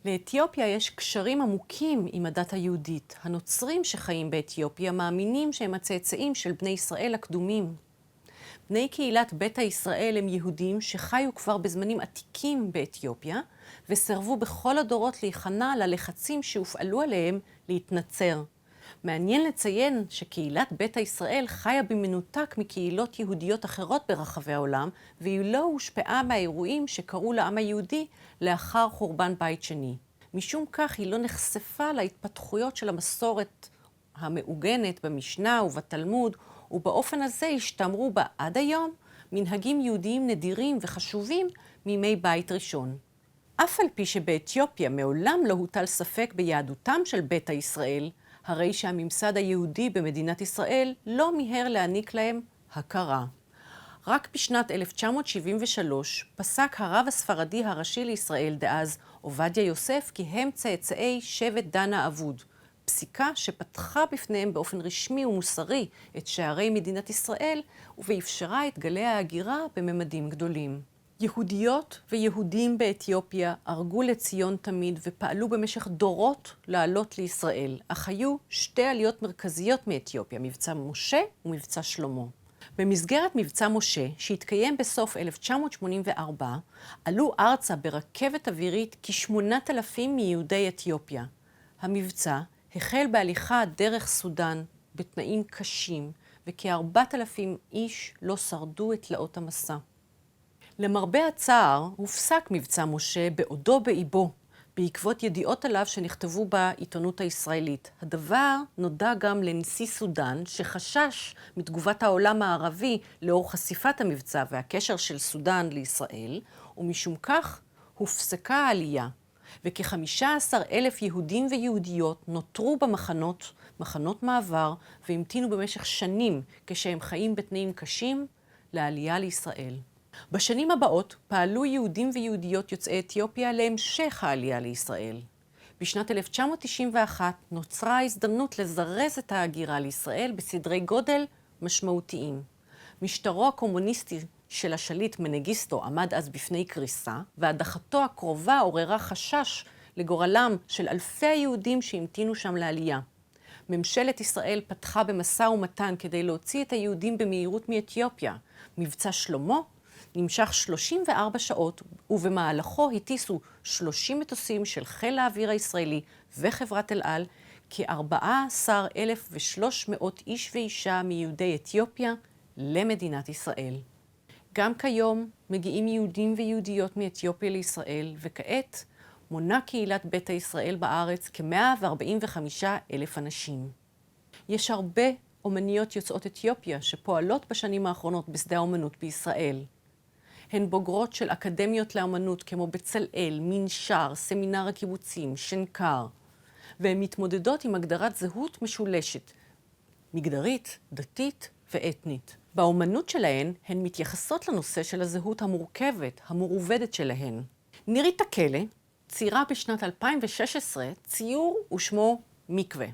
לאתיופיה יש קשרים עמוקים עם הדת היהודית. הנוצרים שחיים באתיופיה מאמינים שהם הצאצאים של בני ישראל הקדומים. בני קהילת ביתא ישראל הם יהודים שחיו כבר בזמנים עתיקים באתיופיה, וסרבו בכל הדורות להיכנע ללחצים שהופעלו עליהם להתנצר. מעניין לציין שקהילת ביתא ישראל חיה במנותק מקהילות יהודיות אחרות ברחבי העולם, והיא לא הושפעה מהאירועים שקרו לעם היהודי לאחר חורבן בית שני. משום כך היא לא נחשפה להתפתחויות של המסורת המעוגנת במשנה ובתלמוד, ובאופן הזה השתמרו בה עד היום מנהגים יהודיים נדירים וחשובים מימי בית ראשון. אף על פי שבאתיופיה מעולם לא הוטל ספק ביהדותם של ביתא ישראל, הרי שהממסד היהודי במדינת ישראל לא מיהר להעניק להם הכרה. רק בשנת 1973 פסק הרב הספרדי הראשי לישראל דאז, עובדיה יוסף, כי הם צאצאי שבט דן האבוד, פסיקה שפתחה בפניהם באופן רשמי ומוסרי את שערי מדינת ישראל, ואפשרה את גלי ההגירה בממדים גדולים. יהודיות ויהודים באתיופיה ארגו לציון תמיד ופעלו במשך דורות לעלות לישראל, אך היו שתי עליות מרכזיות מאתיופיה, מבצע משה ומבצע שלמה. במסגרת מבצע משה, שהתקיים בסוף 1984, עלו ארצה ברכבת אווירית כ8,000 מיהודי אתיופיה. המבצע החל בהליכה דרך סודאן בתנאים קשים, וכ4,000 איש לא שרדו את תלאות המסע. למרבה הצער, הופסק מבצע משה בעודו באיבו, בעקבות ידיעות עליו שנכתבו בעיתונות הישראלית. הדבר נודע גם לנשיא סודאן, שחשש מתגובת העולם הערבי לאור חשיפת המבצע והקשר של סודאן לישראל, ומשום כך הופסקה העלייה. וכ15,000 יהודים ויהודיות נותרו במחנות, מחנות מעבר, והמתינו במשך שנים כשהם חיים בתנאים קשים לעלייה לישראל. בשנים הבאות פעלו יהודים ויהודיות יוצאי אתיופיה להמשך העלייה לישראל. בשנת 1991 נוצרה ההזדמנות לזרז את ההגירה לישראל בסדרי גודל משמעותיים. משטרו הקומוניסטי של השליט מנגיסטו עמד אז בפני קריסה, והדחתו הקרובה עוררה חשש לגורלם של אלפי היהודים שהמתינו שם לעלייה. ממשלת ישראל פתחה במשא ומתן כדי להוציא את היהודים במהירות מאתיופיה. מבצע שלמה נמשך 34 שעות, ובמהלכו הטיסו 30 מטוסים של חיל האוויר הישראלי וחברת אל על, כ14,300 איש ואישה מיהודי אתיופיה למדינת ישראל. גם כיום מגיעים יהודים ויהודיות מאתיופיה לישראל, וכעת מונה קהילת ביתא ישראל בארץ כ145,000 אנשים. יש הרבה אומניות יוצאות אתיופיה שפועלות בשנים האחרונות בשדה האומנות בישראל. הן בוגרות של אקדמיות לאמנות כמו בצלאל, מנשר, סמינר הקיבוצים, שנקר, והן מתמודדות עם הגדרת זהות משולשת, מגדרית, דתית ואתנית. באמנות שלהן הן מתייחסות לנושא של הזהות המורכבת, המעובדת שלהן. נירית תקלה ציירה בשנת 2016 ציור ושמו מקווה.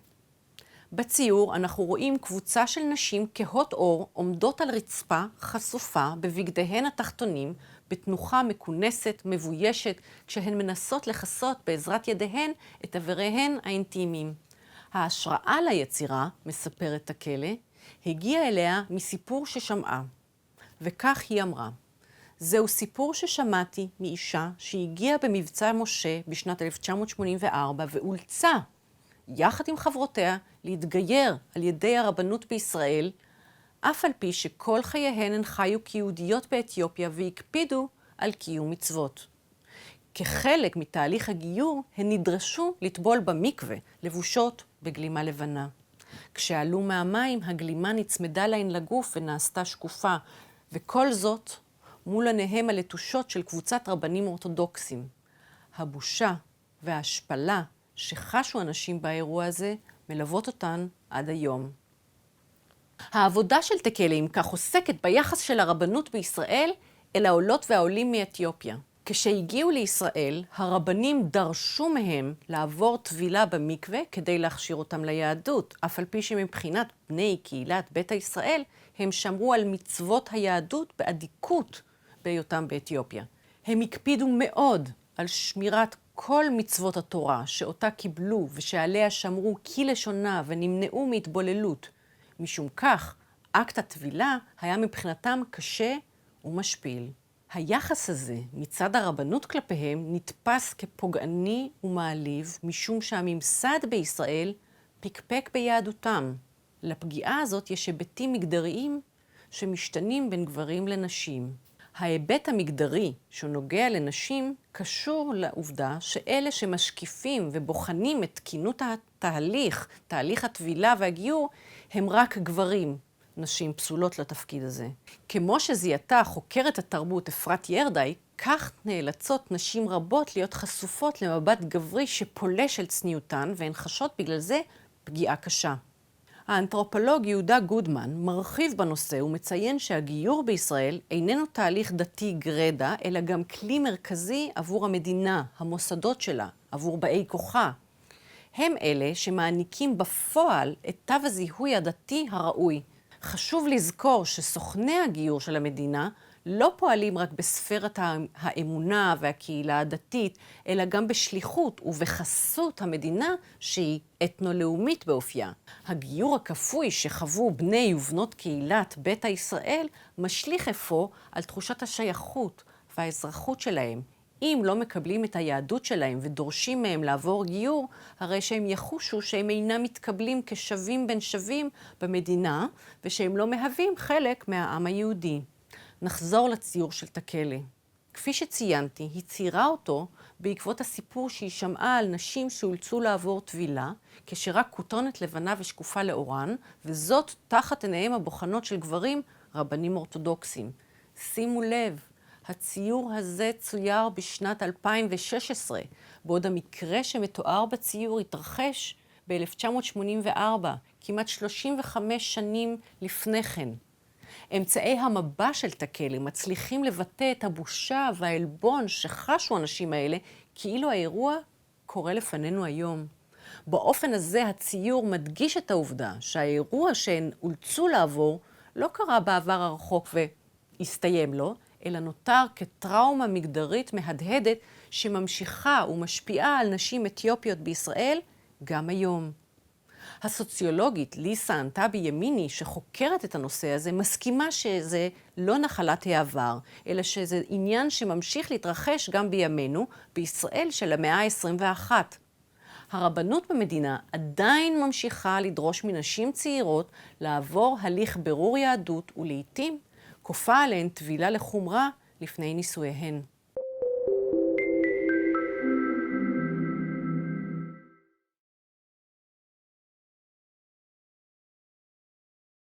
בציור אנחנו רואים קבוצה של נשים כהות אור עומדות על רצפה חשופה בבגדיהן התחתונים, בתנוחה מכונסת, מבוישת, כשהן מנסות לכסות בעזרת ידיהן את עבריהן האינטימיים. ההשראה ליצירה, מספרת תקלה, הגיעה אליה מסיפור ששמעה. וכך היא אמרה: זהו סיפור ששמעתי מאישה שהגיעה במבצע משה בשנת 1984 ואולצה יחד עם חברותיה להתגייר על ידי הרבנות בישראל, אף על פי שכל חייהן הן חיו כיהודיות באתיופיה והקפידו על קיום מצוות. כחלק מתהליך הגיור הן נדרשו לטבול במקווה, לבושות בגלימה לבנה. כשעלו מהמים הגלימה נצמדה להן לגוף ונעשתה שקופה, וכל זאת מול עיניהם הלטושות של קבוצת רבנים אורתודוקסים. הבושה וההשפלה שחשו אנשים באירוע הזה מלוות אותן עד היום. העבודה של תקלה אם כך עוסקת ביחס של הרבנות בישראל אל העולות והעולים מאתיופיה. כשהגיעו לישראל, הרבנים דרשו מהם לעבור טבילה במקווה כדי להכשיר אותם ליהדות, אף על פי שמבחינת בני קהילת ביתא ישראל הם שמרו על מצוות היהדות באדיקות בהיותם באתיופיה. הם הקפידו מאוד על שמירת כל מצוות התורה שאותה קיבלו ושעליה שמרו כלשונה ונמנעו מהתבוללות. משום כך, אקט הטבילה היה מבחינתם קשה ומשפיל. היחס הזה מצד הרבנות כלפיהם נתפס כפוגעני ומעליב, משום שהממסד בישראל פקפק ביהדותם. לפגיעה הזאת יש היבטים מגדריים שמשתנים בין גברים לנשים. ההיבט המגדרי שנוגע לנשים קשור לעובדה שאלה שמשקיפים ובוחנים את תקינות תהליך הטבילה והגיור, הם רק גברים. נשים פסולות לתפקיד הזה. כמו שזיהתה חוקרת התרבות אפרת ירדאי, כך נאלצות נשים רבות להיות חשופות למבט גברי שפולש על צניעותן, והן חשות בגלל זה פגיעה קשה. האנתרופולוג יהודה גודמן מרחיב בנושא ומציין שהגיור בישראל איננו תהליך דתי גרדה, אלא גם כלי מרכזי עבור המדינה, המוסדות שלה, עבור באי כוחה. הם אלה שמעניקים בפועל את תו הזיהוי הדתי הראוי. חשוב לזכור שסוכני הגיור של המדינה לא פועלים רק בספירת האמונה והקהילה הדתית, אלא גם בשליחות ובחסות המדינה שהיא אתנו-לאומית באופייה. הגיור הכפוי שחוו בני ובנות קהילת ביתא ישראל משליך אפוא על תחושת השייכות והאזרחות שלהם. אם לא מקבלים את היהדות שלהם ודורשים מהם לעבור גיור, הרי שהם יחושו שהם אינם מתקבלים כשווים בין שווים במדינה, ושהם לא מהווים חלק מהעם היהודי. נחזור לציור של תקלה. כפי שציינתי, היא ציירה אותו בעקבות הסיפור שהיא שמעה על נשים שאולצו לעבור טבילה, כשרק כותונת לבנה ושקופה לאורן, וזאת תחת עיניהם הבוחנות של גברים רבנים אורתודוקסים. שימו לב, הציור הזה צויר בשנת 2016, בעוד המקרה שמתואר בציור התרחש ב-1984, כמעט 35 שנים לפני כן. אמצעי המבע של תקלה מצליחים לבטא את הבושה והעלבון שחשו האנשים האלה, כאילו האירוע קורה לפנינו היום. באופן הזה הציור מדגיש את העובדה שהאירוע שהן אולצו לעבור לא קרה בעבר הרחוק והסתיים לו, אלא נותר כטראומה מגדרית מהדהדת שממשיכה ומשפיעה על נשים אתיופיות בישראל גם היום. הסוציולוגית ליסה אנטבי ימיני, שחוקרת את הנושא הזה, מסכימה שזה לא נחלת העבר, אלא שזה עניין שממשיך להתרחש גם בימינו, בישראל של המאה ה-21. הרבנות במדינה עדיין ממשיכה לדרוש מנשים צעירות לעבור הליך בירור יהדות, ולעיתים כופה עליהן טבילה לחומרה לפני נישואיהן.